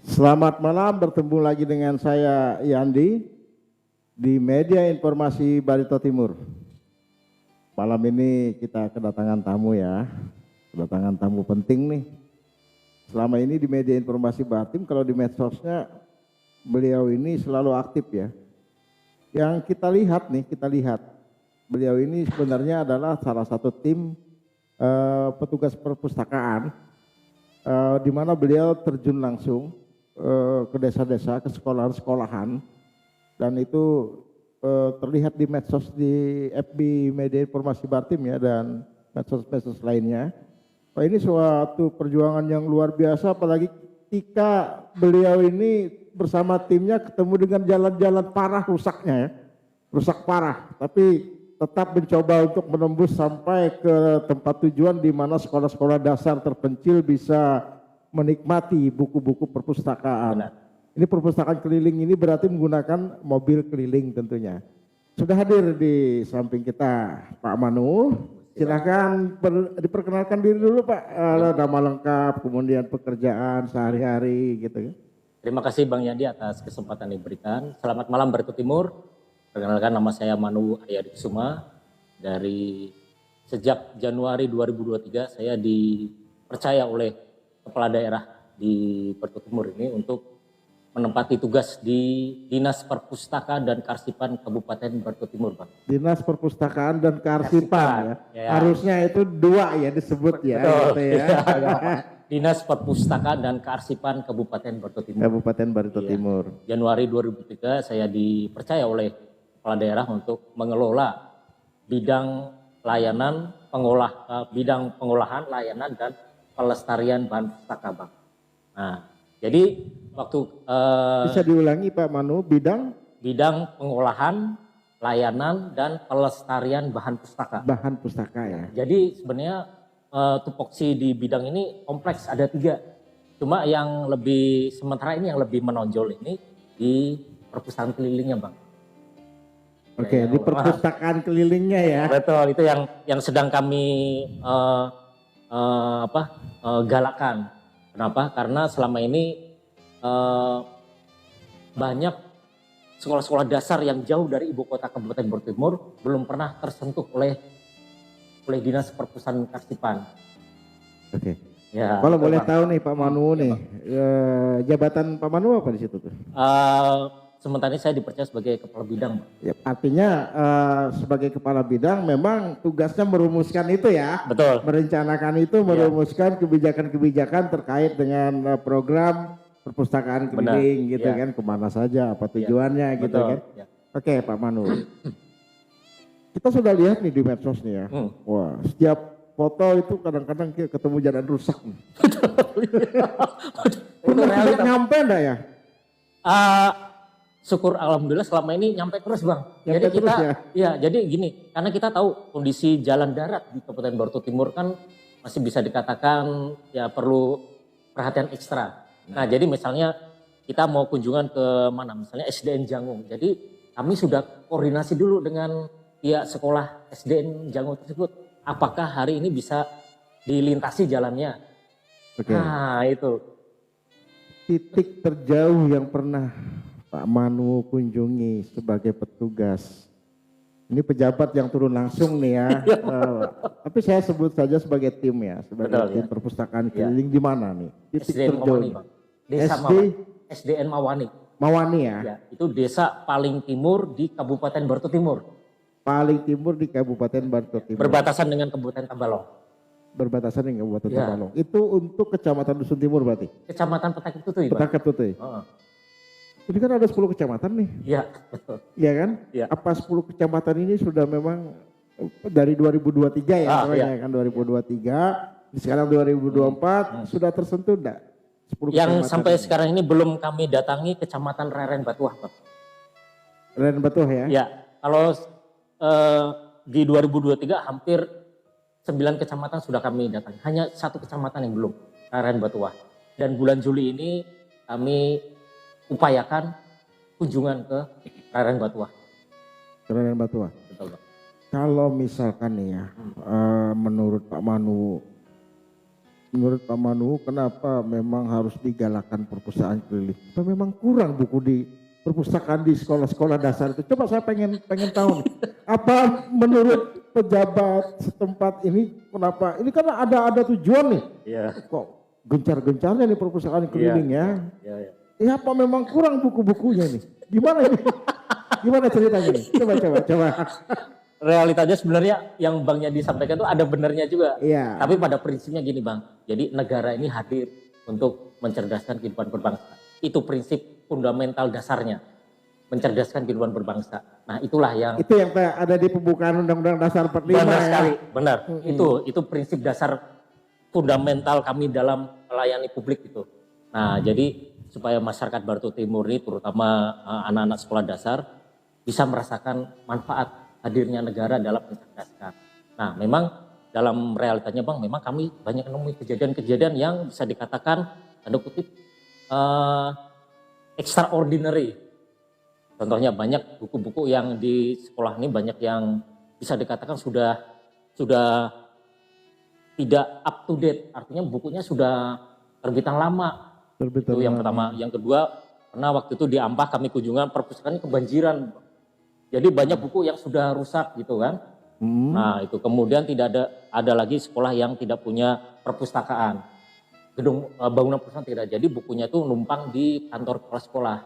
Selamat malam, bertemu lagi dengan saya Yandi di Media Informasi Barito Timur. Malam ini kita kedatangan tamu ya, kedatangan tamu penting nih. Selama ini di Media Informasi Bartim, kalau di medsosnya beliau ini selalu aktif ya. Yang kita lihat beliau ini sebenarnya adalah salah satu tim petugas perpustakaan di mana beliau terjun langsung ke desa-desa, ke sekolahan-sekolahan, dan itu terlihat di medsos, di FB Media Informasi Bartim ya, dan medsos-medsos lainnya. Pak, ini suatu perjuangan yang luar biasa, apalagi ketika beliau ini bersama timnya ketemu dengan jalan-jalan parah rusaknya ya, rusak parah, tapi tetap mencoba untuk menembus sampai ke tempat tujuan di mana sekolah-sekolah dasar terpencil bisa menikmati buku-buku perpustakaan. Benar. Ini perpustakaan keliling ini berarti menggunakan mobil keliling tentunya. Sudah hadir di samping kita Pak Manu. Silahkan diperkenalkan diri dulu Pak, nama lengkap, kemudian pekerjaan sehari-hari gitu ya. Terima kasih Bang Yandi atas kesempatan yang diberikan. Selamat malam Barito Timur. Perkenalkan, nama saya Manu Haryadi Kusuma. Dari sejak Januari 2023 saya dipercaya oleh kepala daerah di Barito Timur ini untuk menempati tugas di Dinas Perpustakaan dan Kearsipan Kabupaten Barito Timur, Bang. Dinas Perpustakaan dan Kearsipan ya. Ya. Harusnya itu dua ya disebut ya. Betul. Gitu ya. Dinas Perpustakaan dan Kearsipan Kabupaten Barito Timur. Kabupaten Barito Timur. Januari 2003 saya dipercaya oleh kepala daerah untuk mengelola bidang layanan bidang pengolahan, layanan dan pelestarian bahan pustaka, Bang. Nah, jadi waktu bisa diulangi Pak Manu, bidang pengolahan, layanan dan pelestarian bahan pustaka. Bahan pustaka ya. Jadi sebenarnya tupoksi di bidang ini kompleks, ada 3. Cuma yang lebih sementara ini yang lebih menonjol ini di perpustakaan kelilingnya, Bang. Oke, di perpustakaan kelilingnya ya. Betul, itu yang sedang kami galakkan. Kenapa? Karena selama ini banyak sekolah-sekolah dasar yang jauh dari ibu kota Kabupaten Barito Timur belum pernah tersentuh oleh Dinas Perpustakaan Kearsipan. Oke. Ya, kalau boleh Bang. tahu nih Pak Manu nih, jabatan Pak Manu apa di situ tuh? Sementara ini saya dipercaya sebagai kepala bidang. Ya, artinya sebagai kepala bidang memang tugasnya merumuskan itu ya. Betul. Merencanakan itu, merumuskan kebijakan-kebijakan terkait dengan program perpustakaan keliling gitu kan, kemana saja, apa tujuannya gitu kan. Ya. Oke Pak Manu, kita sudah lihat nih di medsos nih ya. Wah, setiap foto itu kadang-kadang ketemu jalan rusak. Pernah nyampe enggak ya? Syukur alhamdulillah selama ini nyampe terus, Bang. Nyampe jadi kita terus ya? jadi gini, karena kita tahu kondisi jalan darat di Kabupaten Barito Timur kan masih bisa dikatakan ya perlu perhatian ekstra. Nah, jadi misalnya kita mau kunjungan ke mana, misalnya SDN Jangung. Jadi kami sudah koordinasi dulu dengan pihak sekolah SDN Jangung tersebut. Apakah hari ini bisa dilintasi jalannya? Oke. Nah, itu. Titik terjauh yang pernah Pak Manu kunjungi sebagai petugas. Ini pejabat yang turun langsung nih ya. Tapi saya sebut saja sebagai tim ya, sebagai tim perpustakaan keliling di mana nih? Titik SDN terjauh. Mawani, Bang. Desa SDN Mawani. Mawani ya? Ya, itu desa paling timur di Kabupaten Barito Timur. Paling timur di Kabupaten Barito Timur. Berbatasan dengan Kabupaten Tabalong. Berbatasan dengan Kabupaten Tabalong. Itu untuk Kecamatan Dusun Timur berarti? Kecamatan Petak Tutuy, Bang. Petak Tutuy. Ini kan ada 10 kecamatan nih. Iya, betul. Iya kan? Ya. Apa 10 kecamatan ini sudah memang dari 2023 ya? Kan 2023, sekarang 2024 sudah tersentuh enggak? 10 yang sampai ini. Sekarang ini belum kami datangi Kecamatan Reren Batuah, Bang. Reren Batuah ya? Ya, kalau di 2023 hampir 9 kecamatan sudah kami datangi. Hanya 1 kecamatan yang belum, Reren Batuah. Dan bulan Juli ini kami upayakan kunjungan ke Reren Batuah. Reren Batuah. Betul, Bang. Kalau misalkan nih ya, menurut Pak Manu, menurut Pak Manu kenapa memang harus digalakan perpustakaan keliling? Apa memang kurang buku di perpustakaan di sekolah-sekolah dasar itu? Coba saya pengen tahu nih. Apa menurut pejabat setempat ini kenapa? Ini kan ada tujuan nih. Iya. Kok gencar-gencarnya nih perpustakaan keliling ya? Iya, iya. Ya apa memang kurang buku-bukunya nih? Gimana ini? Gimana ceritanya nih? Coba. Realitanya sebenarnya yang Bang Yadi sampaikan itu ada benernya juga. Iya. Tapi pada prinsipnya gini Bang, jadi negara ini hadir untuk mencerdaskan kehidupan berbangsa. Itu prinsip fundamental dasarnya, mencerdaskan kehidupan berbangsa. Nah itulah yang Itu yang ada di pembukaan Undang-Undang Dasar 45 benar ya. sekali, benar. Itu prinsip dasar fundamental kami dalam melayani publik itu. Nah jadi supaya masyarakat Barito Timur ini terutama anak-anak sekolah dasar bisa merasakan manfaat hadirnya negara dalam mencerdaskan. Nah memang dalam realitanya Bang, memang kami banyak menemui kejadian-kejadian yang bisa dikatakan tanda kutip extraordinary. Contohnya banyak buku-buku yang di sekolah ini banyak yang bisa dikatakan sudah tidak up to date, artinya bukunya sudah terbitan lama. Itu yang pertama. Yang kedua, pernah waktu itu di Ampah kami kunjungan perpustakaan kebanjiran. Jadi banyak buku yang sudah rusak gitu kan. Nah itu kemudian tidak ada lagi sekolah yang tidak punya perpustakaan. Gedung bangunan perpustakaan tidak, jadi bukunya itu numpang di kantor kepala sekolah.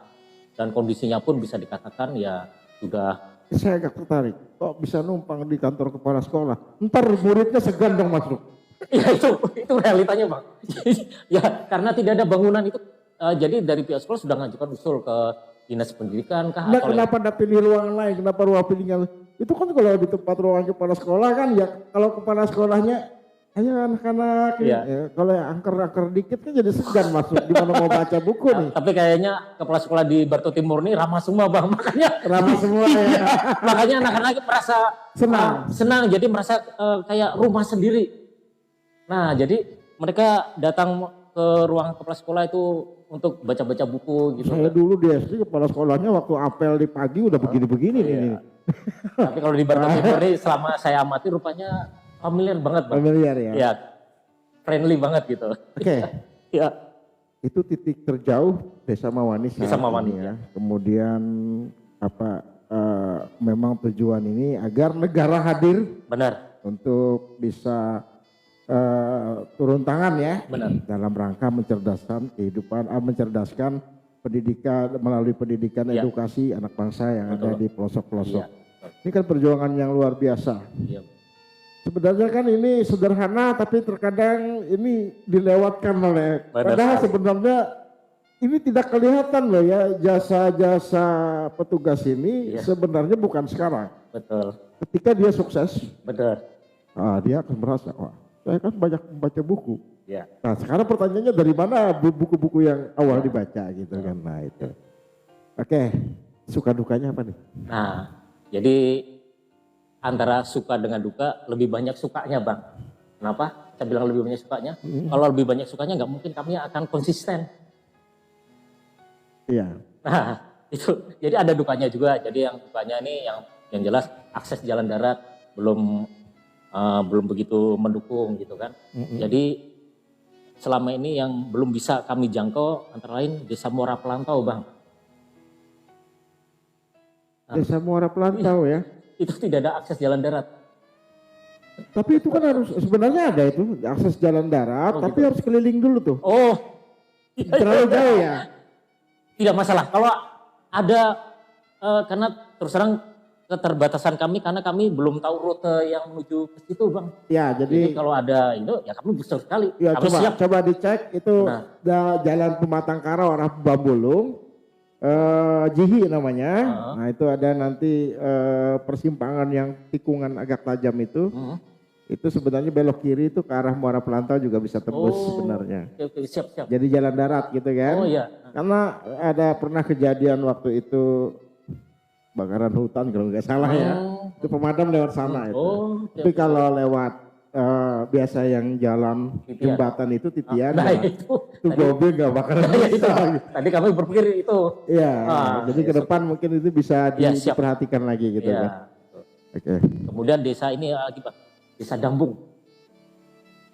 Dan kondisinya pun bisa dikatakan ya sudah. Saya agak tertarik, kok bisa numpang di kantor kepala sekolah? Ntar muridnya segan dong masuk. Ya itu realitanya Bang. Ya karena tidak ada bangunan itu, jadi dari pihak sekolah sudah mengajukan usul ke dinas pendidikan kah? Nah, kenapa ada pilih ruangan lain? Kenapa ruang pilihnya? Itu kan kalau di tempat ruang kepala sekolah kan ya kalau kepala sekolahnya ayo anak-anak, ya, kalau yang angker-angker dikit kan jadi segan masuk di mana mau baca buku nih. Tapi kayaknya kepala sekolah di Barito Timur ini ramah semua Bang, makanya ramah semua ya. Makanya anak-anak merasa senang, jadi merasa kayak rumah sendiri. Nah jadi mereka datang ke ruang kepala sekolah itu untuk baca-baca buku gitu. Saya dulu di SD kepala sekolahnya waktu apel di pagi udah begini-begini nih. Tapi kalau di Barito Timur ini selama saya amati rupanya familiar banget Bang. Familiar ya? Ya, friendly banget gitu. Oke. Ya. Itu titik terjauh Desa Mawanis. Desa Mawanis ya. Kemudian memang tujuan ini agar negara hadir. Benar. Untuk bisa turun tangan ya. Benar. Dalam rangka mencerdaskan kehidupan, mencerdaskan pendidikan melalui pendidikan edukasi anak bangsa yang ada di pelosok-pelosok. Ya. Ini kan perjuangan yang luar biasa. Ya. Sebenarnya kan ini sederhana tapi terkadang ini dilewatkan oleh, padahal sebenarnya ini tidak kelihatan loh ya jasa-jasa petugas ini sebenarnya bukan sekarang. Betul. Ketika dia sukses, betul. Dia akan merasa, wah saya kan banyak membaca buku. Ya. Nah sekarang pertanyaannya dari mana buku-buku yang awal dibaca gitu kan. Nah itu. Oke, suka dukanya apa nih? Nah jadi antara suka dengan duka lebih banyak sukanya Bang. Kenapa? Saya bilang lebih banyak sukanya. Kalau lebih banyak sukanya nggak mungkin kami akan konsisten. Iya. Nah itu jadi ada dukanya juga. Jadi yang dukanya ini yang jelas akses jalan darat belum begitu mendukung gitu kan. Jadi selama ini yang belum bisa kami jangkau antara lain Desa Muara Pelantau Bang. Desa Muara Pelantau ya. Itu tidak ada akses jalan darat. Tapi itu kan harus sebenarnya ada itu akses jalan darat, tapi harus keliling dulu tuh. Oh, terlalu jauh ya? Tidak masalah. Kalau ada karena terus terang keterbatasan kami karena kami belum tahu rute yang menuju ke situ Bang. Ya jadi kalau ada itu ya kami besar sekali. Ya kami coba dicek itu jalan Pematangkara arah Bambulung. Jihi namanya. Nah itu ada nanti persimpangan yang tikungan agak tajam itu. Itu sebenarnya belok kiri itu ke arah Muara Pelantau juga bisa tembus sebenarnya. Siap. Jadi jalan darat gitu kan. Oh iya. Karena ada pernah kejadian waktu itu bakaran hutan kalau nggak salah ya. Itu pemadam lewat sana itu. Tapi kalau lewat biasa yang jalan jembatan itu titian itu mobil nggak bakalan bisa. Tadi kami berpikir itu. Iya, jadi ke depan mungkin itu bisa diperhatikan lagi gitu kan. Oke. Kemudian desa ini lagi Pak, Desa Dambung.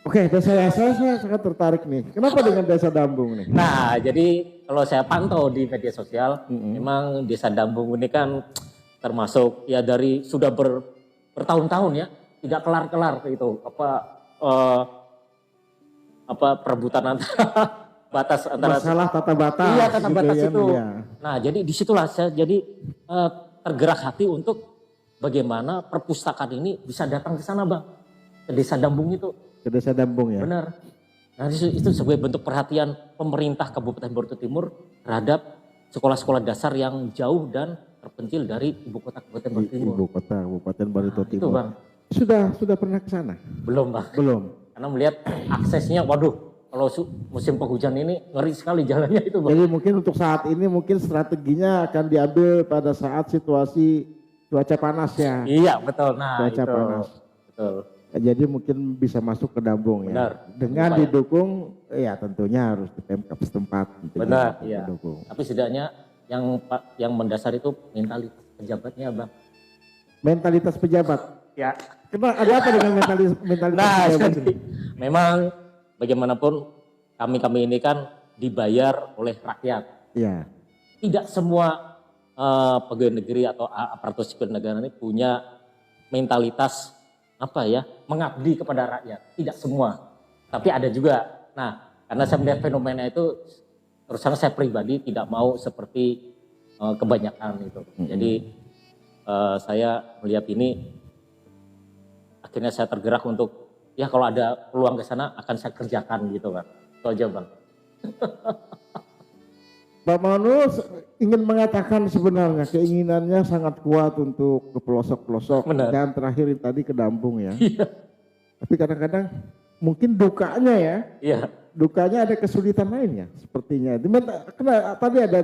Oke, saya sangat tertarik nih. Kenapa dengan Desa Dambung nih? Nah, jadi kalau saya pantau di media sosial, memang Desa Dambung ini kan termasuk ya dari sudah bertahun-tahun ya, tidak kelar-kelar itu apa perebutan antara batas antara Masalah tata batas. iya tata gitu batas ya, itu. iya. Nah, jadi disitulah saya jadi tergerak hati untuk bagaimana perpustakaan ini bisa datang ke sana, Bang, ke Desa Dambung itu. Ke Desa Dambung ya. Benar. Nah, itu sebagai bentuk perhatian pemerintah Kabupaten Barito Timur terhadap sekolah-sekolah dasar yang jauh dan terpencil dari ibu kota Kabupaten Barito Timur. Ibu kota Kabupaten Barito Nah, itu, Timur. Bang. Sudah pernah ke sana? Belum, Bang. Belum. Karena melihat aksesnya, waduh, kalau musim penghujan ini ngeri sekali jalannya itu, Bang. Jadi mungkin untuk saat ini mungkin strateginya akan diambil pada saat situasi cuaca panas ya. Iya, betul. Nah, Cuaca itu. panas. Betul. Jadi mungkin bisa masuk ke Dambung ya. Benar. Dengan Upaya. didukung, ya tentunya harus di Pemkab setempat. tentunya Benar, harus iya. didukung. Tapi setidaknya yang mendasar itu mentalitas pejabatnya, Bang. Mentalitas pejabat. Ya. Kenapa ada apa dengan mentalitas Nah, pejabat jadi ini? memang bagaimanapun kami ini kan dibayar oleh rakyat. Ya, Tidak semua pegawai negeri atau aparatur sipil negara ini punya mentalitas mengabdi kepada rakyat. Tidak semua, tapi ada juga. Nah, karena saya melihat fenomena itu, terus terang saya pribadi tidak mau seperti kebanyakan itu. Jadi saya melihat ini, akhirnya saya tergerak untuk ya kalau ada peluang ke sana akan saya kerjakan gitu kan. Itu aja, Bang. Pak Manu ingin mengatakan sebenarnya keinginannya sangat kuat untuk ke pelosok-pelosok. Benar. Dan terakhir tadi ke Dambung ya. Iya. Tapi kadang-kadang mungkin dukanya ya. Iya. Dukanya ada kesulitan lainnya sepertinya. Karena tadi ada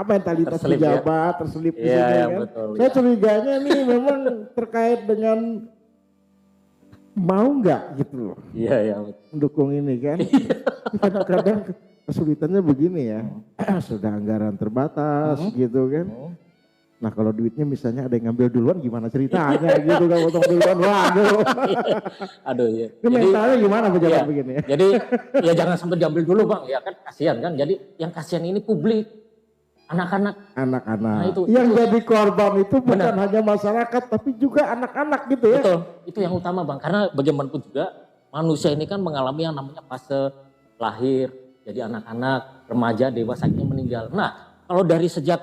mentalitas Terselip, pejabat terselip di Iya, sini iya, kan. betul, Saya iya. curiganya nih memang terkait dengan mau nggak gitu loh Iya, iya. mendukung ini kan. Kadang-kadang kesulitannya begini ya. Sudah anggaran terbatas gitu kan. Nah kalau duitnya misalnya ada yang ngambil duluan gimana ceritanya gitu kan, potong duluan, waduh. Aduh, ya. Ini mentalnya gimana pejabat iya. begini ya? Jadi ya jangan sampai diambil dulu, Bang. Ya kan kasihan kan. Jadi yang kasihan ini publik, anak-anak. Anak-anak. Nah, itu Jadi korban itu bukan Benar. hanya masyarakat tapi juga anak-anak gitu ya. Betul. Itu yang utama, Bang. Karena bagaimanapun juga manusia ini kan mengalami yang namanya fase lahir, jadi anak-anak, remaja, dewasa ini meninggal. Nah, kalau dari sejak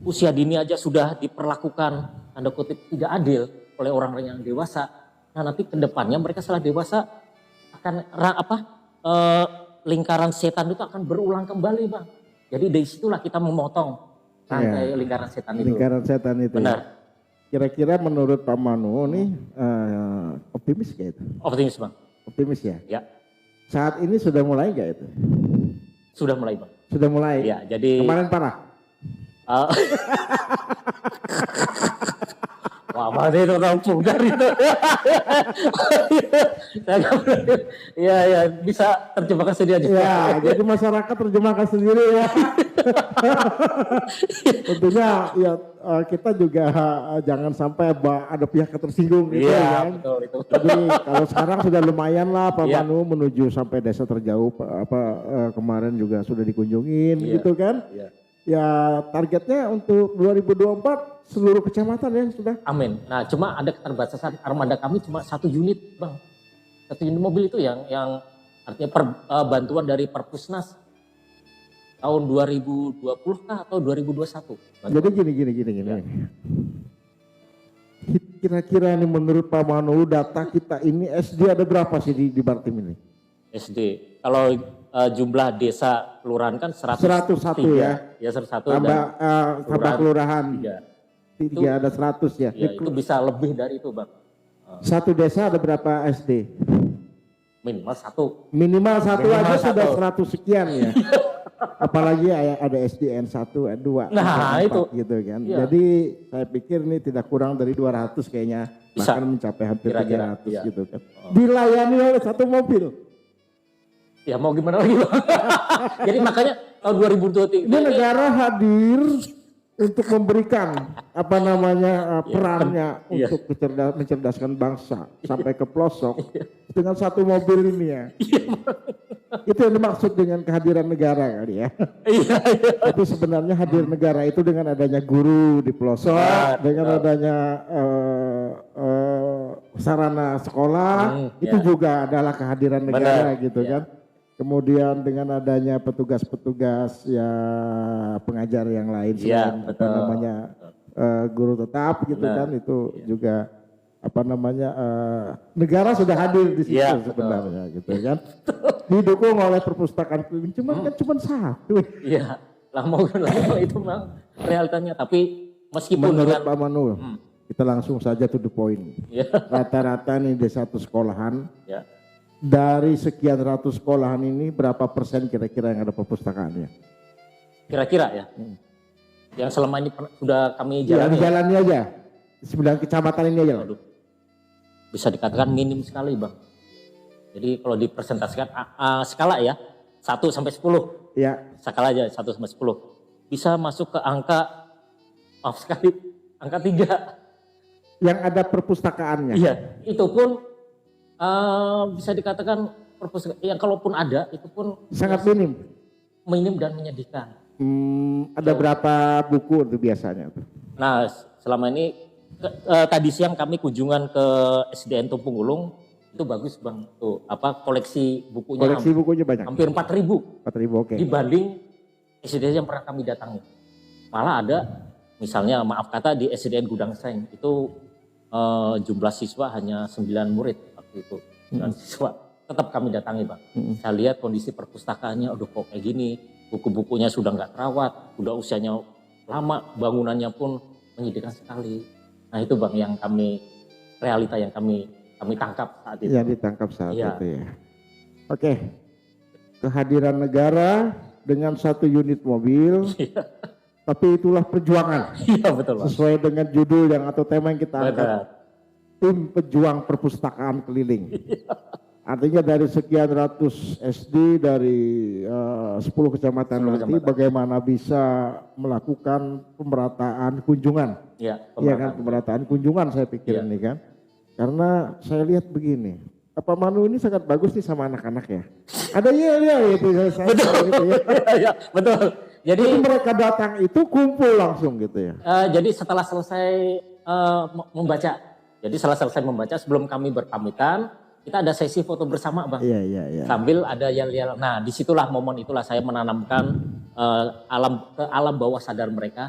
usia dini aja sudah diperlakukan tanda kutip tidak adil oleh orang-orang yang dewasa. Nah, nanti ke depannya mereka setelah dewasa akan lingkaran setan itu akan berulang kembali, Bang. Jadi dari situlah kita memotong rantai lingkaran setan itu. Lingkaran setan itu. Benar. Ya. Kira-kira menurut Pak Manu nih optimis gak itu? Optimis, Bang. Optimis ya? Ya, Saat ini sudah mulai gak itu? sudah mulai, Bang. Sudah mulai? Ya, jadi Kemarin parah? Uh, Wah, masih itu orang pudar itu. Iya, bisa terjemahkan sendiri aja. Ya, jadi masyarakat terjemahkan sendiri ya. Tentunya ya kita juga jangan sampai ada pihak yang tersinggung gitu Iya, kan. betul itu. Jadi kalau sekarang sudah lumayan lah Pak Iya. Manu menuju sampai desa terjauh kemarin juga sudah dikunjungin Iya. gitu kan. Iya. Ya targetnya untuk 2024 seluruh kecamatan ya sudah. Amin. Nah, cuma ada keterbatasan armada kami cuma 1 unit, Bang. 1 unit mobil itu yang artinya bantuan dari Perpusnas tahun 2020 kah atau 2021. Jadi gini. Ya. Kira-kira ini menurut Pak Manu data kita ini SD ada berapa sih di Bartim ini? SD. Kalau jumlah desa kelurahan kan 101 ya. Ya 101 Tambah kelurahan. 3. 3 ada 100 ya. Ya, itu bisa lebih dari itu, Bang. Satu desa ada berapa SD? Minimal 1. Minimal satu Minimal aja satu. sudah 100 sekian ya. Apalagi ada SDN 1, 2, Nah, 4 itu. gitu kan. Iya. Jadi saya pikir ini tidak kurang dari 200 kayaknya. Bisa. Bahkan mencapai hampir Kira-kira, 300 iya. gitu kan. Dilayani oleh satu mobil. Ya mau gimana lagi, Bang? Jadi makanya tahun 2023 Ini negara hadir untuk memberikan apa namanya perannya Iya. untuk mencerdaskan bangsa sampai ke pelosok dengan satu mobil ini ya. Itu yang dimaksud dengan kehadiran negara kali ya. Iya, iya. Tapi sebenarnya hadir negara itu dengan adanya guru di pelosok, Benar, dengan adanya sarana sekolah, itu ya. juga adalah kehadiran negara Benar, gitu ya. kan. Kemudian dengan adanya petugas-petugas ya pengajar yang lain Iya, selain apa betul. namanya guru tetap gitu Benar, kan, itu juga apa namanya negara sudah hadir di situ Iya, sebenarnya gitu kan. Didukung oleh perpustakaan keliling, cuman kan cuma satu. Iya, lah mau itu memang realitanya. Tapi meskipun Menurut dengan Pak Manu, kita langsung saja to the point. ya, Rata-rata nih di satu sekolahan, ya, dari sekian ratus sekolahan ini berapa persen kira-kira yang ada perpustakaannya? kira-kira ya, yang selama ini sudah kami Ya, jalani, jalani aja. Di 9 kecamatan ini aja. Waduh, bisa dikatakan minim sekali bang. Jadi kalau dipresentasikan skala ya 1 sampai 10, Ya, skala aja 1 sampai 10, bisa masuk ke angka, maaf sekali, angka 3. yang ada perpustakaannya. Iya, itu pun bisa dikatakan perpustakaan yang kalaupun ada itu pun Sangat minim. minim dan menyedihkan. Ada berapa buku itu biasanya? Nah, selama ini tadi siang kami kunjungan ke SDN Tumpung Ulung, itu bagus bang, tuh apa koleksi bukunya Koleksi bukunya banyak. hampir 4.000 4.000, oke. dibanding SDN yang pernah kami datangi. Malah ada misalnya maaf kata di SDN Gudang Seng itu jumlah siswa hanya 9 murid waktu itu, 9 siswa. Tetap kami datangi bang. Saya lihat kondisi perpustakaannya, udah kok kayak gini, buku-bukunya sudah nggak terawat, udah usianya lama, bangunannya pun menyedihkan sekali. Nah itu bang yang realita yang kami tangkap saat itu. Yang ditangkap saat Iya. itu ya. Oke. Kehadiran negara dengan satu unit mobil, tapi itulah perjuangan. Iya betul bang. Sesuai dengan judul yang atau tema yang kita angkat, Benar. tim pejuang perpustakaan keliling. Artinya dari sekian ratus SD dari 10 kecamatan 10 nanti kecamatan. bagaimana bisa melakukan pemerataan kunjungan. Iya, Iya kan, pemerataan kunjungan saya pikir Iya. ini kan. Karena saya lihat begini, Pak Manu ini sangat bagus nih sama anak-anak ya. Ada ya itu saya gitu ya. Iya, betul. Jadi Jadi mereka datang itu kumpul langsung gitu ya. jadi setelah selesai membaca, membaca sebelum kami berpamitan, kita ada sesi foto bersama bang. Iya. Sambil ada yel-yel. Nah disitulah momen itulah saya menanamkan alam bawah sadar mereka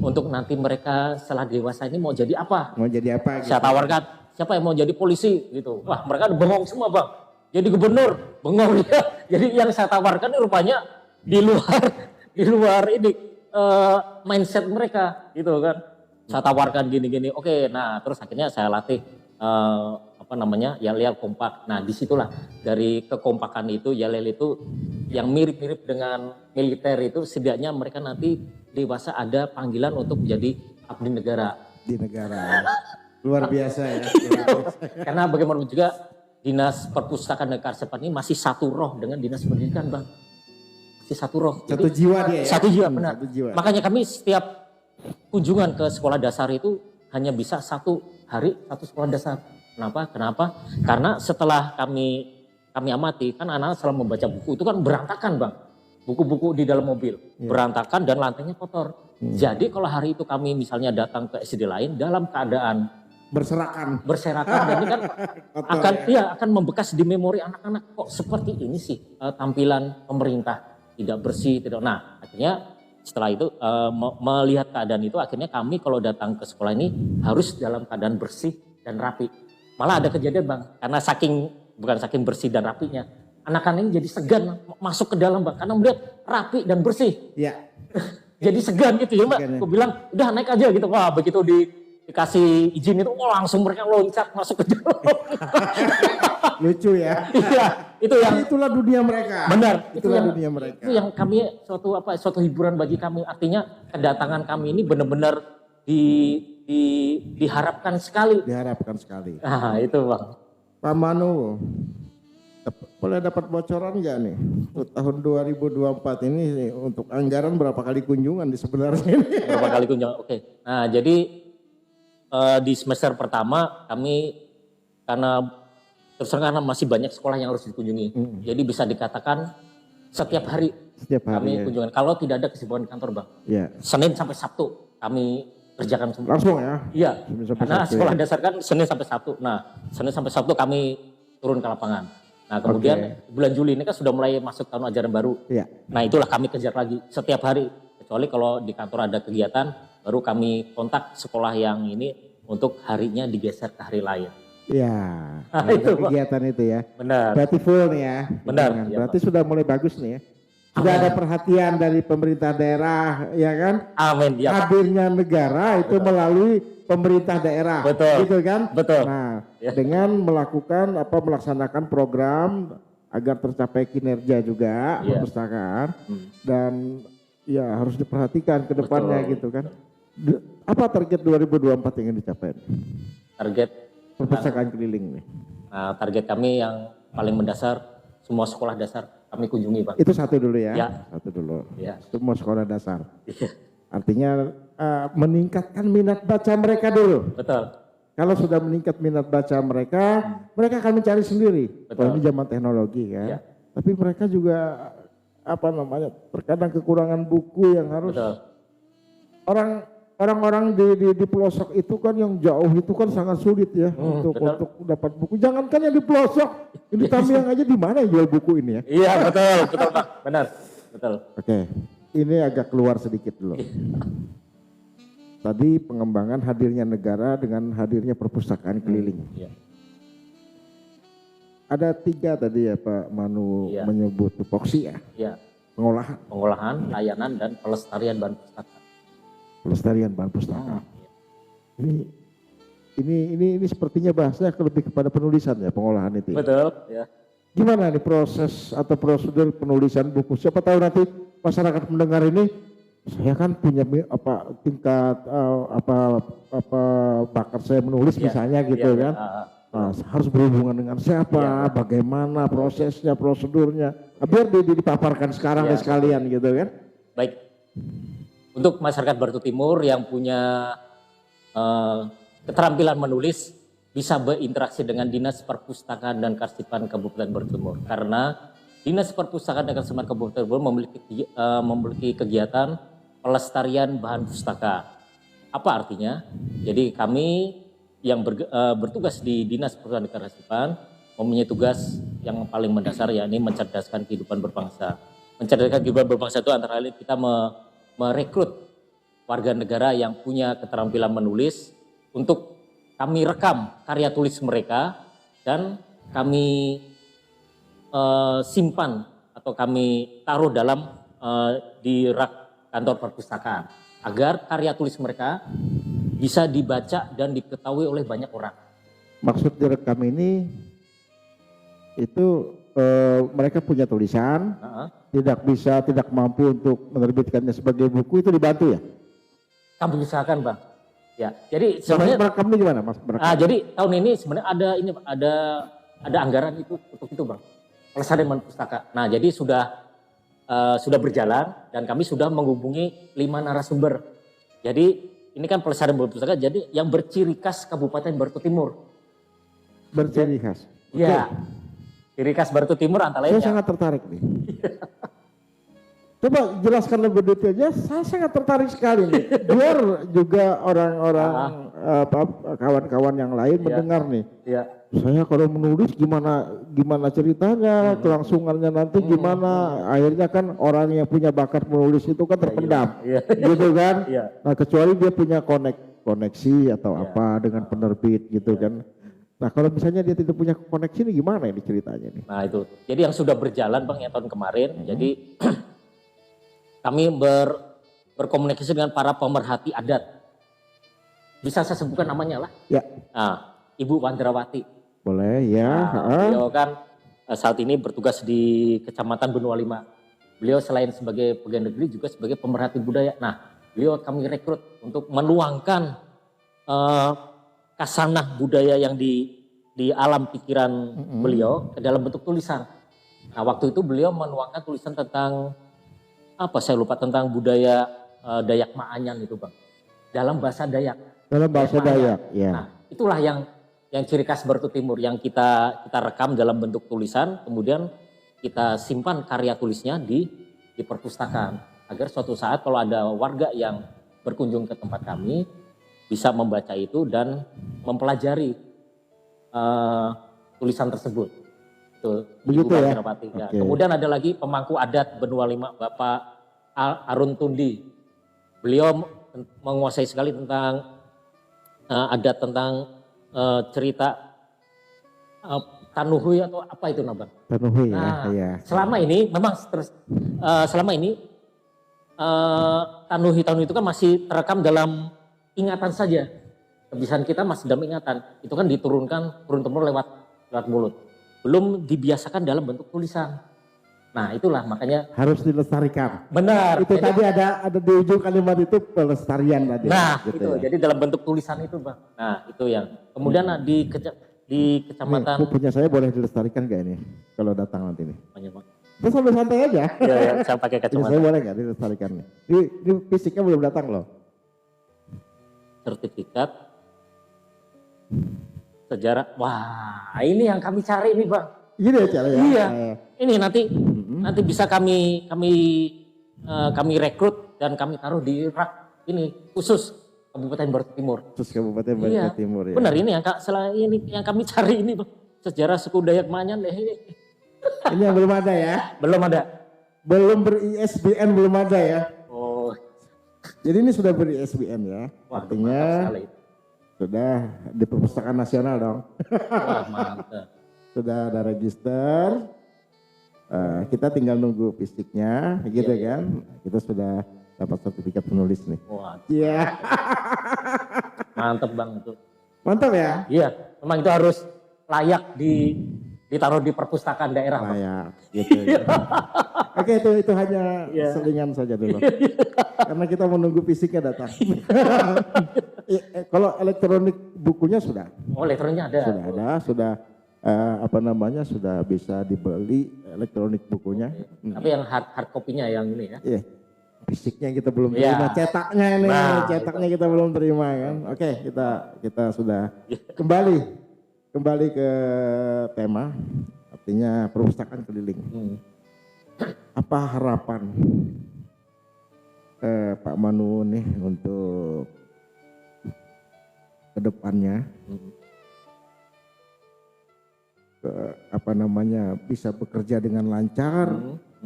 untuk nanti mereka setelah dewasa ini mau jadi apa. Mau jadi apa gitu. Saya tawarkan siapa yang mau jadi polisi gitu. Wah mereka bengong semua bang. Jadi gubernur bengong ya. Jadi yang saya tawarkan ini rupanya di luar ini mindset mereka gitu kan. Saya tawarkan gini-gini. Oke, nah terus akhirnya saya latih yel-yel kompak. Nah disitulah dari kekompakan itu yel-yel itu yang mirip-mirip dengan militer itu setidaknya mereka nanti dewasa ada panggilan untuk menjadi abdi negara. Di negara. Luar biasa ya. Karena bagaimanapun juga Dinas Perpustakaan dan Kearsipan ini masih satu roh dengan Dinas Pendidikan bang. Masih satu roh. Satu Jadi, jiwa dia ya. Satu jiwa benar. Satu jiwa. Makanya kami setiap kunjungan ke sekolah dasar itu hanya bisa 1 hari 1 sekolah dasar. Kenapa? Karena setelah kami amati kan anak-anak setelah membaca buku itu kan berantakan bang. Buku-buku di dalam mobil berantakan dan lantainya kotor. Jadi kalau hari itu kami misalnya datang ke SD lain dalam keadaan berserakan dan ini kan akan membekas di memori anak-anak, kok seperti ini sih tampilan pemerintah, tidak bersih, tidak. Nah akhirnya setelah itu melihat keadaan itu akhirnya kami kalau datang ke sekolah ini harus dalam keadaan bersih dan rapi. Malah ada kejadian bang, karena bukan saking bersih dan rapinya, anak-anak ini jadi segan masuk ke dalam bang, karena melihat rapi dan bersih. Iya. Jadi segan gitu ya mbak. Aku bilang udah naik aja gitu. Wah begitu dikasih izin itu, langsung mereka loncat masuk ke dalam. Lucu ya. Iya, itu yang itulah dunia mereka. benar. Itulah dunia mereka. Itu yang kami suatu hiburan bagi kami. Artinya kedatangan kami ini benar-benar diharapkan sekali. Diharapkan sekali. Nah itu bang. Pak Manu, Boleh dapat bocoran nggak nih untuk tahun 2024 ini untuk anggaran berapa kali kunjungan di sebenarnya ini? Berapa kali kunjungan? Oke. Nah, jadi di semester pertama kami karena terus terang karena masih banyak sekolah yang harus dikunjungi. Jadi bisa dikatakan setiap hari kami ya. kunjungan. Kalau tidak ada kesibukan di kantor, Bang. Ya. Senin sampai Sabtu kami kerjakan semua. Langsung ya? Iya. Senin sampai Karena Sabtu, sekolah ya. dasar kan Senin sampai Sabtu. Nah, Senin sampai Sabtu kami turun ke lapangan. Nah, kemudian bulan Juli ini kan sudah mulai masuk tahun ajaran baru. Iya. Nah, itulah kami kejar lagi setiap hari. Kecuali kalau di kantor ada kegiatan, baru kami kontak sekolah yang ini untuk harinya digeser ke hari lain. Iya. Nah, Ada itu, Pak. kegiatan itu ya. Benar. Berarti full nih ya. Benar, Jangan. iya, Berarti sudah mulai bagus nih ya. Sudah ada perhatian dari pemerintah daerah, ya kan? Amin. Ya, Pak. Hadirnya negara itu melalui pemerintah daerah, Betul. gitu kan? Betul. Nah, Ya. dengan melaksanakan program agar tercapai kinerja juga Ya. perpustakaan dan ya harus diperhatikan ke depannya Betul. gitu kan. Apa target 2024 yang ingin dicapai? Target Perpustakaan keliling nih. Nah, target kami yang paling mendasar, semua sekolah dasar kami kunjungi, Bang. Itu satu dulu ya. Ya. Satu dulu. Ya. Semua sekolah dasar. Iya. Artinya meningkatkan minat baca mereka dulu. Betul. Kalau sudah meningkat minat baca mereka, mereka akan mencari sendiri. Betul. Oh, ini zaman teknologi kan. Ya. Tapi mereka juga terkadang kekurangan buku yang harus Betul. orang-orang di pelosok itu kan yang jauh itu kan sangat sulit ya betul. untuk dapat buku. Jangankan yang di pelosok, ini Tamiang aja di mana yang jual buku ini ya? Iya, betul, betul, Pak. Benar. Betul. Oke, ini agak keluar sedikit dulu. Tadi pengembangan hadirnya negara dengan hadirnya perpustakaan keliling. Iya. Ada 3 tadi ya Pak Manu Iya. menyebut tupoksi ya, Iya. pengolahan, Pengolahan, layanan dan pelestarian bahan pustaka. pelestarian bahan pustaka. Iya. Ini sepertinya bahasanya lebih kepada penulisan ya, pengolahan itu. Ya. Betul, ya. Gimana nih proses atau prosedur penulisan buku? Siapa tahu nanti masyarakat mendengar ini, saya kan punya tingkat bakat saya menulis Iya, misalnya gitu iya, kan. iya. Nah, harus berhubungan dengan siapa, bagaimana prosesnya, prosedurnya. Biar dipaparkan sekarang Iya. sekalian gitu kan. Baik. Untuk masyarakat Barito Timur yang punya keterampilan menulis, bisa berinteraksi dengan Dinas Perpustakaan dan Karsipan Kabupaten Barito Timur. Karena Dinas Perpustakaan dan Karsipan Kabupaten Timur memiliki kegiatan pelestarian bahan pustaka. Apa artinya? Jadi kami yang bertugas di Dinas Perpustakaan dan Karsipan mempunyai tugas yang paling mendasar, yakni mencerdaskan kehidupan berbangsa. Mencerdaskan kehidupan berbangsa itu antara lain kita merekrut warga negara yang punya keterampilan menulis untuk kami rekam karya tulis mereka dan kami simpan atau kami taruh dalam di rak kantor perpustakaan agar karya tulis mereka bisa dibaca dan diketahui oleh banyak orang. Maksud direkam ini itu mereka punya tulisan, tidak mampu untuk menerbitkannya sebagai buku, itu dibantu ya? Kami usahakan, Bang. Ya, jadi Sebenarnya sebenarnya merekamnya gimana Mas? jadi tahun ini sebenarnya ada anggaran itu untuk itu, Bang. Pelestarian bahan pustaka. Nah, jadi sudah berjalan dan kami sudah menghubungi 5 narasumber. Jadi ini kan pelestarian bahan pustaka, jadi yang berciri khas Kabupaten Barito Timur. Berciri khas. Iya. Ciri khas Barito Timur antara lain Saya sangat tertarik nih. Coba jelaskan lebih detailnya, saya sangat tertarik sekali nih. Biar juga orang-orang kawan-kawan yang lain mendengar nih. Iya. Saya kalau menulis gimana ceritanya, kelangsungannya nanti gimana. Akhirnya kan orang yang punya bakat menulis itu kan terpendam. Iya. Gitu kan. Iya. Nah, kecuali dia punya koneksi atau apa dengan penerbit gitu kan. Nah, kalau misalnya dia tidak punya koneksi ini gimana ini ceritanya nih? Nah, itu. Jadi yang sudah berjalan, Bang, ya tahun kemarin. Jadi kami berkomunikasi dengan para pemerhati adat. Bisa saya sebutkan namanya lah. Ya. Nah, Ibu Wandrawati. Boleh ya. Beliau kan saat ini bertugas di Kecamatan Benua Lima. Beliau selain sebagai pegawai negeri juga sebagai pemerhati budaya. Nah, beliau kami rekrut untuk menuangkan kasanah budaya yang di alam pikiran beliau ke dalam bentuk tulisan. Nah, waktu itu beliau menuangkan tulisan tentang apa saya lupa, tentang budaya Dayak Maanyan itu Bang. Dalam bahasa Dayak. Dalam bahasa Dayak, ya. Nah, itulah yang ciri khas Barito Timur yang kita rekam dalam bentuk tulisan, kemudian kita simpan karya tulisnya di perpustakaan agar suatu saat kalau ada warga yang berkunjung ke tempat kami bisa membaca itu dan mempelajari tulisan tersebut. Tuh, Begitu Ibu ya? Batirapati. Ya. Oke. Kemudian ada lagi pemangku adat Benua Lima, Bapak Arun Tundi. Beliau menguasai sekali tentang adat, tentang cerita Tanuhui atau apa itu Nabang. Tanuhui Nah, ya. selama ini memang selama ini Tanuhi itu kan masih terekam dalam ingatan saja. Kebiasaan kita masih dalam ingatan. Itu kan diturunkan turun-temurun lewat mulut. Belum dibiasakan dalam bentuk tulisan. Nah, itulah makanya Harus dilestarikan. benar. Itu Jadi- tadi ada di ujung kalimat itu pelestarian tadi. Nah, gitu itu. ya. Jadi dalam bentuk tulisan itu, Bang. Nah, itu yang. Kemudian di Nih, kecamatan punya saya boleh dilestarikan gak ini? Kalau datang nanti nih. Apanya, Bang? Terus sambil santai aja. Ya, ya, saya pakai Ini saya kacamata. boleh gak dilestarikan nih? Ini fisiknya belum datang loh. Sertifikat sejarah. Wah, ini yang kami cari nih, Bang. Gini ya cara ya. Iya. Ini nanti bisa kami rekrut dan kami taruh di rak ini khusus Kabupaten Barito Timur. Terus Kabupaten Barito Iya. Timur ya. Benar ini yang kami cari ini, Bang. Sejarah suku Dayak Maanyan Ini yang belum ada ya. belum ada. Belum ber-ISBN belum ada ya. Oh, Jadi ini sudah ber-ISBN ya. wah, Artinya mantap sekali. sudah di Perpustakaan Nasional dong. Wah, mantap. Sudah ada register. Kita tinggal nunggu fisiknya gitu Iya, kan. Kita sudah dapat sertifikat penulis nih. Wah, Iya. mantap Bang itu. Mantap ya. Iya, memang itu harus layak ditaruh di perpustakaan daerah, Bang. Layak gitu. Oke, itu hanya Iya. selingan saja dulu. Karena kita menunggu fisiknya datang. Kalau elektronik bukunya sudah Oh, letternya ada. sudah sudah bisa dibeli elektronik bukunya. Tapi yang hard copy-nya yang ini ya. Iya. Fisiknya kita belum Iya. terima, cetaknya ini, Nah, cetaknya kita belum terima kan. Oke, kita sudah kembali ke tema, artinya perpustakaan keliling. Apa harapan Pak Manu nih untuk kedepannya? Bisa bekerja dengan lancar,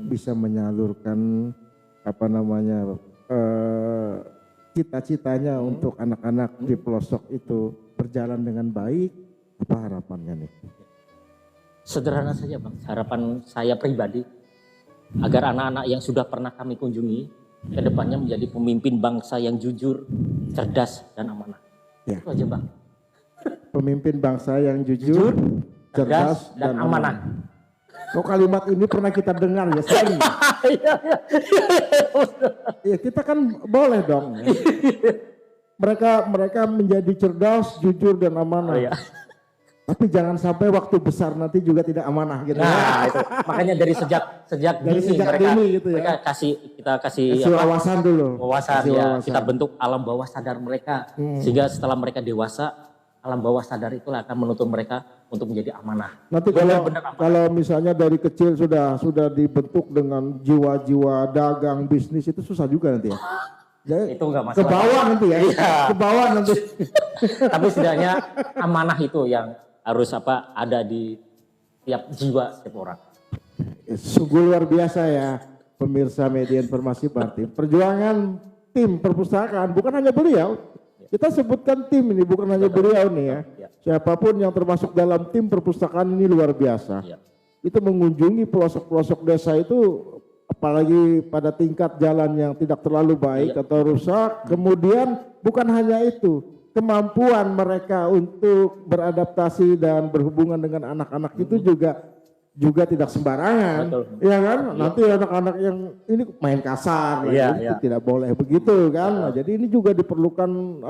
bisa menyalurkan cita-citanya untuk anak-anak di pelosok itu berjalan dengan baik. Apa harapannya nih? Sederhana saja Bang, harapan saya pribadi agar anak-anak yang sudah pernah kami kunjungi kedepannya menjadi pemimpin bangsa yang jujur, cerdas dan amanah. Ya. Itu aja Bang. Pemimpin bangsa yang jujur, cerdas dan amanah. Oh, kalimat ini pernah kita dengar ya sering. Ya kita kan boleh dong. Ya. Mereka menjadi cerdas, jujur dan amanah. Oh, iya. Tapi jangan sampai waktu besar nanti juga tidak amanah gitu. Nah, itu makanya dari sejak Dari dini sejak mereka, dini gitu ya. mereka kita kasih Kasih wawasan dulu. wawasan Kasih ya. wawasan. Kita bentuk alam bawah sadar mereka sehingga setelah mereka dewasa alam bawah sadar itulah akan menuntun mereka untuk menjadi amanah. Nanti Benar-benar amanah. kalau misalnya dari kecil sudah dibentuk dengan jiwa-jiwa dagang bisnis itu susah juga nanti ya. Jadi, Itu enggak ke masalah. bawah nanti ya. Iya. Ke bawah nanti. Tapi setidaknya amanah itu yang harus ada di tiap jiwa setiap orang. Sungguh luar biasa ya pemirsa media informasi Bartim. Perjuangan tim perpustakaan bukan hanya beliau. Kita sebutkan tim ini bukan hanya beliau nih ya. Ya. Siapapun yang termasuk dalam tim perpustakaan ini luar biasa. Ya. Itu mengunjungi pelosok-pelosok desa itu apalagi pada tingkat jalan yang tidak terlalu baik atau rusak. Kemudian bukan hanya itu, kemampuan mereka untuk beradaptasi dan berhubungan dengan anak-anak itu juga tidak sembarangan. Betul. Ya kan? Nanti anak-anak yang ini main kasar Iya, itu iya. tidak boleh begitu kan. Nah, jadi ini juga diperlukan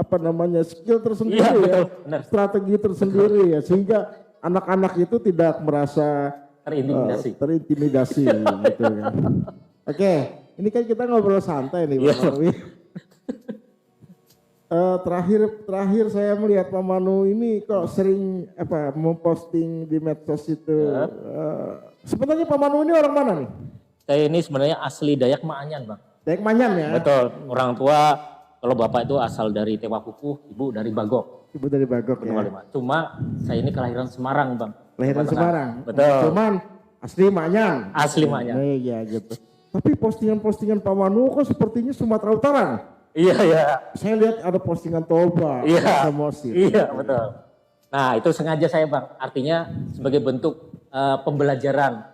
skill tersendiri Iya, ya. betul. Benar. Strategi tersendiri ya sehingga anak-anak itu tidak merasa terintimidasi. Terintimidasi gitu kan. Oke, ini kan kita ngobrol santai nih Pak Manu. Terakhir saya melihat Pak Manu ini kok sering memposting di medsos itu. Sebenarnya Pak Manu ini orang mana nih? Saya ini sebenarnya asli Dayak Maanyan, Bang. Dayak Maanyan ya? Betul. Orang tua, kalau bapak itu asal dari Tewakuku, ibu dari Bagok. Ibu dari Bagok ya? Cuma saya ini kelahiran Semarang, Bang. Kelahiran Semarang? Betul. Cuman asli Maanyan? Asli Maanyan. Iya gitu. Tapi postingan-postingan Pak Manu kok sepertinya Sumatera Utara. Iya, iya. Saya lihat ada postingan Toba. Iya, Samosir. iya betul. Nah itu sengaja saya Bang, artinya sebagai bentuk pembelajaran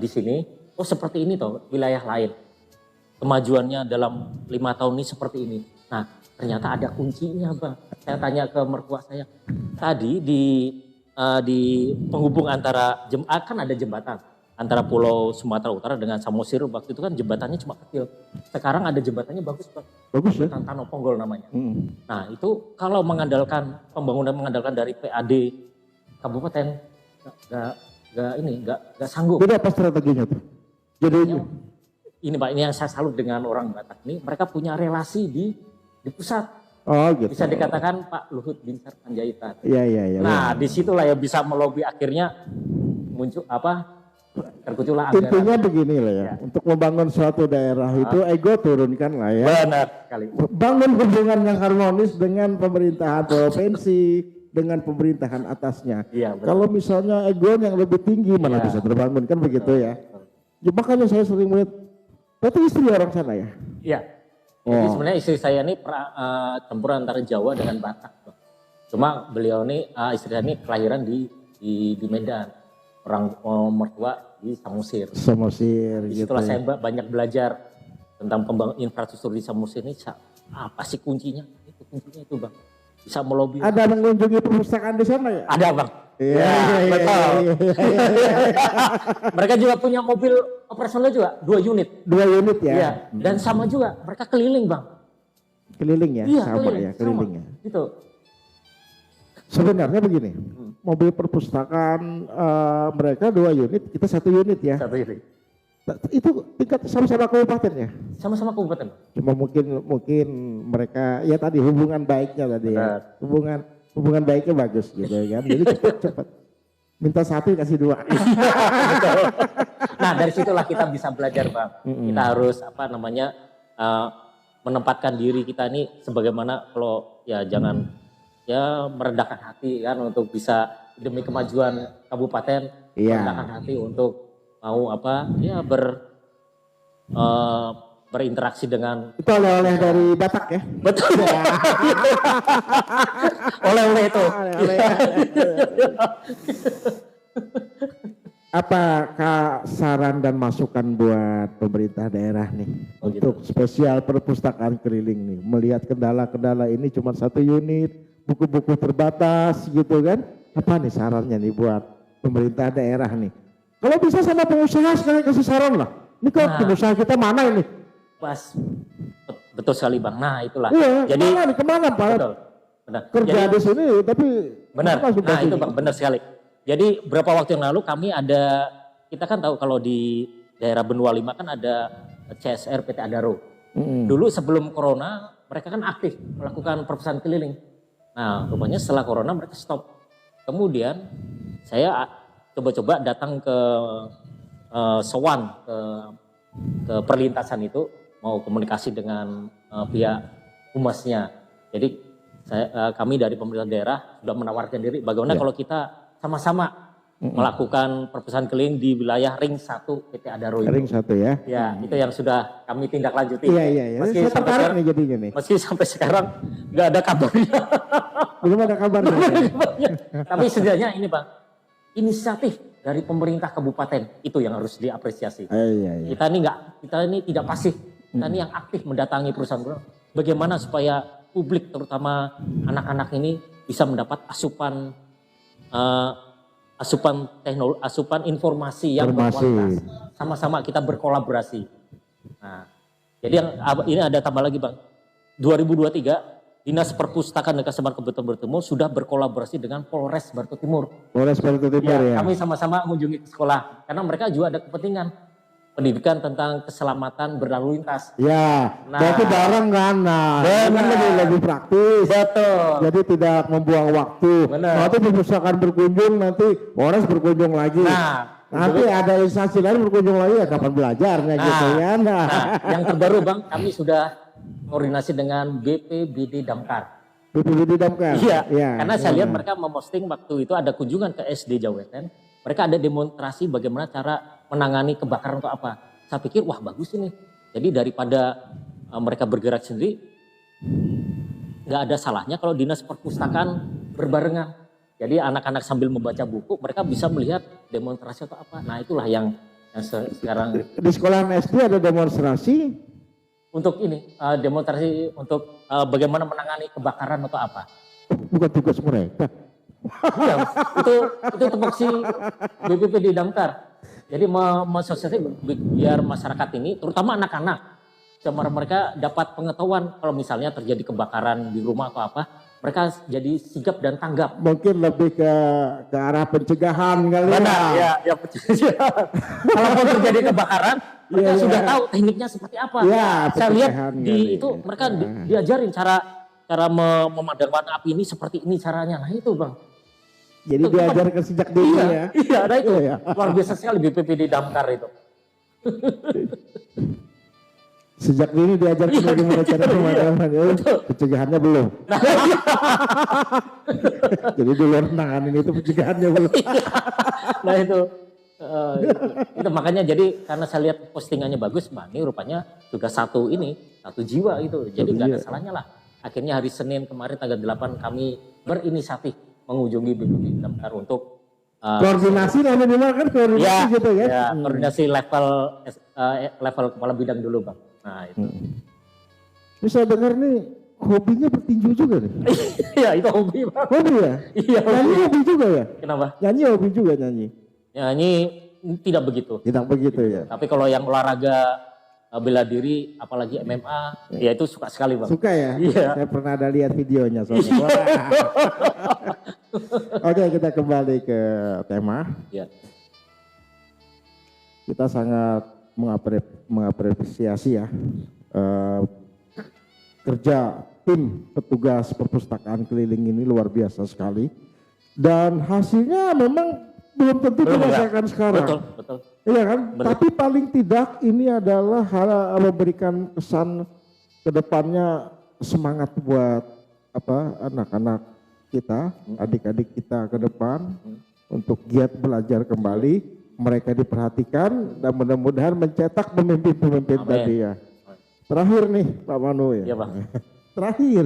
di sini, oh seperti ini toh wilayah lain. Kemajuannya dalam 5 tahun ini seperti ini. Nah ternyata ada kuncinya Bang. Saya tanya ke mertua saya, tadi di penghubung antara, kan ada jembatan antara Pulau Sumatera Utara dengan Samosir, waktu itu kan jembatannya cuma kecil. Sekarang ada jembatannya bagus Bang. Bagus ya? Tanah Ponggol namanya. Nah itu kalau mengandalkan pembangunan dari PAD Kabupaten nggak sanggup. Jadi apa strateginya tuh? Jadi ini Pak, ini yang saya salut dengan orang Batak ini, mereka punya relasi di pusat. Oh gitu. Bisa dikatakan Pak Luhut Binsar Panjaitan. Iya. Nah disitulah ya bisa melobi, akhirnya muncul terkuculah anggaran. Intinya begini lah ya, untuk membangun suatu daerah itu ego turunkan lah ya. Benar sekali. Bangun hubungan yang harmonis dengan pemerintahan provinsi, dengan pemerintahan atasnya. Iya, kalau misalnya ego yang lebih tinggi mana bisa terbangun kan begitu ya. Ya, makanya saya sering melihat, berarti istri orang sana ya? Iya. Jadi sebenarnya istri saya ini campuran antara Jawa dengan Batak. Cuma beliau ini, istri saya ini kelahiran di Medan. Orang mertua di Samosir. Disitulah saya banyak belajar tentang pembangunan infrastruktur di Samosir ini. Apa sih kuncinya? Itu kuncinya itu Bang. Bisa melobi. Ada mengunjungi perpustakaan di sana ya? Ada Bang. Iya, betul. Mereka juga punya mobil operasional juga, 2 unit. 2 unit ya? Iya. Dan sama juga, mereka keliling Bang. Keliling ya? Iya, sama ya, keliling ya. Gitu. Sebenarnya begini, mobil perpustakaan mereka 2 unit, kita 1 unit ya. 1 unit. Itu tingkat sama-sama kabupaten ya? Sama-sama kabupaten. Cuma mungkin mereka ya tadi hubungan baiknya tadi ya. Hubungan baiknya bagus gitu kan. Jadi cepat. Minta 1 kasih 2. Nah dari situlah kita bisa belajar Bang. Kita harus menempatkan diri kita ini sebagaimana, kalau ya jangan merendahkan hati kan, untuk bisa demi kemajuan kabupaten, merendahkan hati untuk mau berinteraksi dengan. Itu oleh-oleh dari Batak ya? Betul. Oleh-oleh itu. Apakah saran dan masukan buat pemerintah daerah nih untuk spesial perpustakaan keliling nih, melihat kendala-kendala ini cuma 1 unit, buku-buku terbatas gitu kan? Apa nih sarannya nih buat pemerintah daerah nih? Kalau bisa sama pengusaha sekalian kasih saran lah. Ini kok pengusaha kita mana ini? Pas, betul sekali Bang. Nah itulah. Iya, jadi kemana Pak? Betul. Benar. Kerja di sini tapi benar. Nah itu Bang, benar sekali. Jadi beberapa waktu yang lalu kita kan tahu kalau di daerah Benua 5 kan ada CSR PT Adaro. Dulu sebelum corona mereka kan aktif melakukan perpustakaan keliling. Nah rupanya setelah corona mereka stop. Kemudian saya coba-coba datang ke Sowan, ke perlintasan itu, mau komunikasi dengan pihak humasnya. Jadi kami dari pemerintah daerah sudah menawarkan diri bagaimana kalau kita sama-sama melakukan perpustakaan keliling di wilayah Ring 1 PT Adaro itu. Ring 1 ya? Ya, itu yang sudah kami tindak lanjuti. Iya. Meski saya sampai sekarang, nih jadinya nih. Meski sampai sekarang nggak ada kabarnya. Belum ada kabarnya. Tapi setidaknya ini Bang, inisiatif dari pemerintah kabupaten itu yang harus diapresiasi. Iya. Kita ini tidak pasif. Kita ini yang aktif mendatangi perusahaan. Bagaimana supaya publik terutama anak-anak ini bisa mendapat asupan informasi yang berkualitas. Sama-sama kita berkolaborasi. Nah, jadi ini ada tambah lagi Bang. 2023 Dinas Perpustakaan dan Kesempatan Kebetulan Barito sudah berkolaborasi dengan Polres Barito Timur. Polres Barito Timur ya. Kami sama-sama mengunjungi ke sekolah karena mereka juga ada kepentingan pendidikan tentang keselamatan berlalu lintas. Ya, Nah. berarti bareng kan, nah, ini kan lebih praktis. Betul. Jadi tidak membuang waktu. Benar. Nanti perpustakaan berkunjung, nanti Polres berkunjung lagi. Nanti ada instansi lain berkunjung lagi, ya kapan belajarnya gitu ya. Nah, yang terbaru Bang, kami sudah koordinasi dengan BPBD Damkar. BPBD Damkar. Iya, Ya, karena saya lihat mereka memposting waktu itu ada kunjungan ke SD Jaweten. Mereka ada demonstrasi bagaimana cara menangani kebakaran atau apa. Saya pikir wah bagus ini. Jadi daripada mereka bergerak sendiri, nggak ada salahnya kalau dinas perpustakaan berbarengan. Jadi anak-anak sambil membaca buku, mereka bisa melihat demonstrasi atau apa. Nah itulah yang sekarang. Di sekolah SD ada demonstrasi. Untuk ini, demonstrasi untuk bagaimana menangani kebakaran atau apa. Bukan tugas mereka. Ya, itu tupoksi BPPD Damkar. Jadi mensosialisasi biar masyarakat ini, terutama anak-anak, supaya mereka dapat pengetahuan kalau misalnya terjadi kebakaran di rumah atau apa, mereka jadi sigap dan tanggap. Mungkin lebih ke arah pencegahan kali Ya Kalaupun terjadi kebakaran, mereka sudah tahu tekniknya seperti apa. Ya, saya lihat kali. itu mereka diajarin cara memadamkan api ini seperti ini caranya. Nah itu Bang. Jadi diajarkan sejak dini ya. Iya, ada itu. Luar biasa sekali BPPD Damkar itu. Sejak dini diajarkan bagaimana cara pemadaman. Pencegahannya belum. Jadi dulu nanganin itu pencegahannya belum. Nah itu makanya jadi karena saya lihat postingannya bagus, Bang, ini rupanya juga satu jiwa itu. Jadi nggak ada salahnya lah. Akhirnya hari Senin kemarin tanggal 8 kami berinisiatif mengunjungi BPBD Damkar untuk koordinasi lah minimal kan koordinasi gitu ya. Ya, koordinasi level kepala bidang dulu Bang. Nah itu. Ini saya dengar nih hobinya bertinju juga nih. Iya itu hobi Bang. Hobi ya? Iya Nyanyi hobi juga ya? Kenapa? Nyanyi hobi juga nyanyi? Nyanyi tidak begitu. Tidak begitu ya? Tapi kalau yang olahraga bela diri, apalagi MMA, ya itu suka sekali Bang. Suka ya? Iya. Saya pernah ada lihat videonya soalnya. Oke, kita kembali ke tema. Ya. Kita sangat mengapresiasi ya kerja tim petugas perpustakaan keliling ini luar biasa sekali. Dan hasilnya memang belum tentu dirasakan sekarang. Betul. Iya kan? Betul. Tapi paling tidak ini adalah hal memberikan kesan ke depannya semangat buat anak-anak kita, adik-adik kita ke depan untuk giat belajar kembali, mereka diperhatikan dan mudah-mudahan mencetak pemimpin-pemimpin tadi ya. Terakhir nih Pak Manu ya. Iya Bang. Terakhir.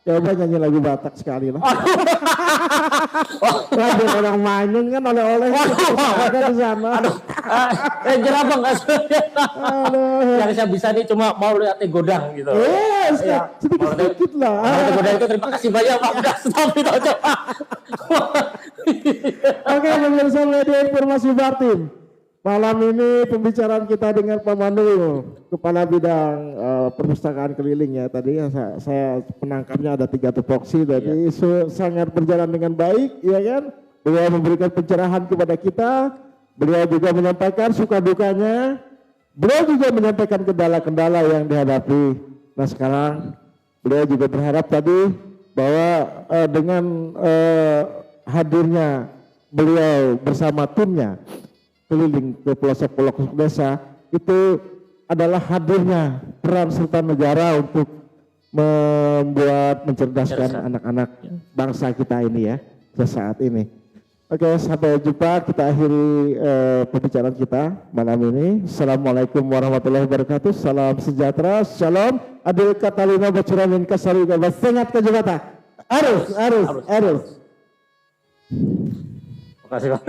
Coba nyanyi lagu Batak sekali lah. Lagu orang Manyun kan oleh-oleh ada di sana. Jerah Bang nggak yang saya bisa nih cuma mau lihat godang gitu. Sedikit-sedikit lah. Godang itu terima kasih banyak Pak. Udah stop itu aja Pak. Oke, pemirsa media informasi Bartim. Malam ini pembicaraan kita dengan Pak Manu, Kepala Bidang Perpustakaan Keliling ya. Tadi ya saya menangkapnya ada 3 tupoksi, jadi sangat berjalan dengan baik, ya kan? Beliau memberikan pencerahan kepada kita, beliau juga menyampaikan suka dukanya, beliau juga menyampaikan kendala-kendala yang dihadapi. Nah sekarang beliau juga berharap tadi bahwa dengan hadirnya beliau bersama timnya keliling ke pelosok-pelosok desa, itu adalah hadirnya peran serta negara untuk membuat mencerdaskan anak-anak bangsa kita ini ya sesaat ini. Oke, sampai jumpa, kita akhiri pembicaraan kita malam ini. Assalamualaikum warahmatullahi wabarakatuh. Salam sejahtera, shalom. Adil katalina bacuramin kasari gabas sengat ke jembatan. Arus. Terima kasih Bang.